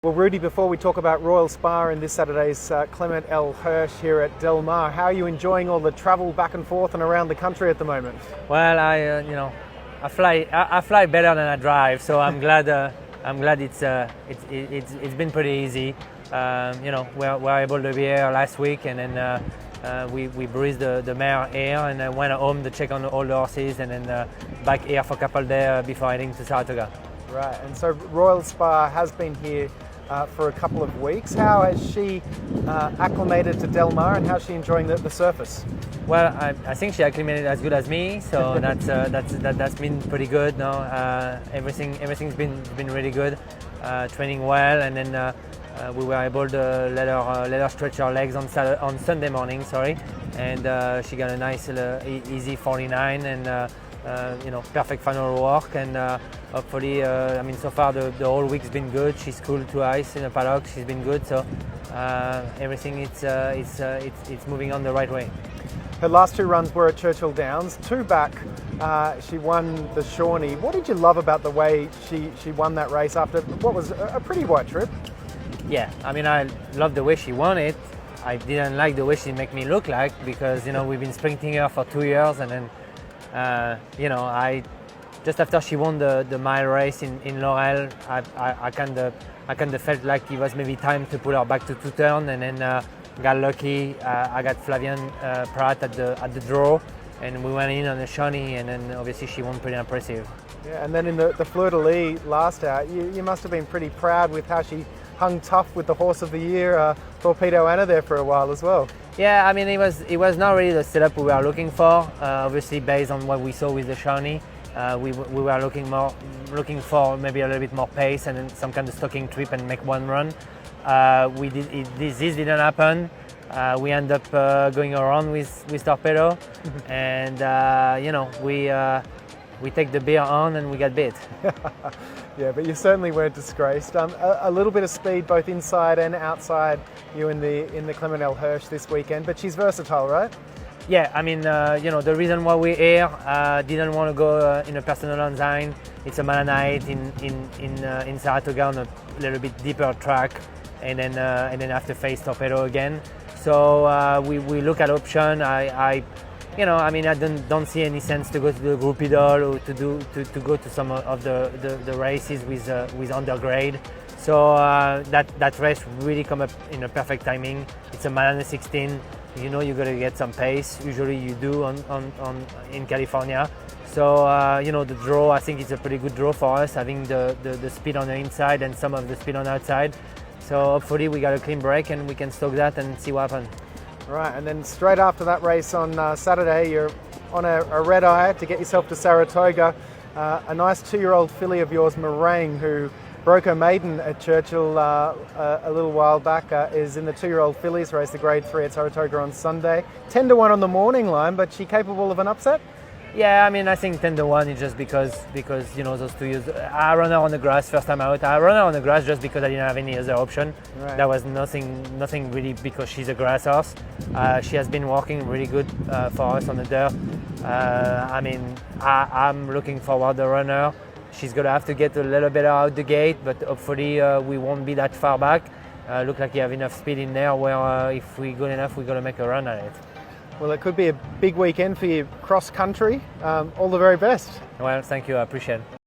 Well, Rudy, before we talk about Royal Spa and this Saturday's Clement L Hirsch here at Del Mar, how are you enjoying all the travel back and forth and around the country at the moment? Well, I fly better than I drive, so I'm glad. I'm glad it's been pretty easy. We're able to be here last week, and then we breezed the mare here, and I went home to check on all the horses, and then back here for a couple of days before heading to Saratoga. Right, and so Royal Spa has been here for a couple of weeks. How has she acclimated to Del Mar, and how's she enjoying the surface? Well, I think she acclimated as good as me, so that's been pretty good. No, everything's been really good. Training well, and then we were able to let her stretch her legs on Sunday morning. And she got a nice easy 49 and perfect final work, and hopefully, so far the whole week's been good. She's cooled twice in the paddock. She's been good, so everything it's moving on the right way. Her last two runs were at Churchill Downs. Two back, she won the Shawnee. What did you love about the way she won that race after what was a pretty white trip? Yeah, I love the way she won it. I didn't like the way she made me look like, because we've been sprinting her for 2 years, and then I just after she won the mile race in Laurel, I kind of felt like it was maybe time to put her back to two turn, and then got lucky. I got Flavian Pratt at the draw, and we went in on the Shawnee, and then obviously she won pretty impressive. Yeah, and then in the Fleur de Lis last out, you must have been pretty proud with how she hung tough with the Horse of the Year, Torpedo Anna, there for a while as well. Yeah, it was not really the setup we were looking for. Obviously, based on what we saw with the Shawnee, we were looking for maybe a little bit more pace and then some kind of stocking trip and make one run. This didn't happen. We end up going around with Torpedo, and we take the beer on and we got bit. Yeah, but you certainly weren't disgraced. A little bit of speed both inside and outside you in the Clement L Hirsch this weekend, but she's versatile, right? Yeah, the reason why we're here, didn't want to go in a personal design. It's a Malanite in Saratoga on a little bit deeper track, and then have to face Torpedo again. So we look at option. I don't see any sense to go to the Group Idol or to go to some of the races with undergrade. So that race really come up in a perfect timing. It's a Malana 16. You got to get some pace. Usually you do in California. So the draw, I think it's a pretty good draw for us, having the speed on the inside and some of the speed on the outside. So hopefully we got a clean break and we can stoke that and see what happens. Right, and then straight after that race on Saturday, you're on a red eye to get yourself to Saratoga. A nice 2-year-old filly of yours, Meringue, who broke her maiden at Churchill a little while back, is in the 2-year-old fillies race, the Grade 3 at Saratoga on Sunday. 10-1 on the morning line, but she capable of an upset? Yeah, I think 10-1 is just because those 2 years. I run her on the grass first time out. I run her on the grass just because I didn't have any other option. Right. That was nothing really because she's a grass horse. She has been working really good for us on the dirt. I'm looking forward to run her. She's gonna have to get a little bit out the gate, but hopefully we won't be that far back. Look like you have enough speed in there where if we're good enough, we're gonna make a run at it. Well, it could be a big weekend for you cross country. All the very best. Well, thank you. I appreciate it.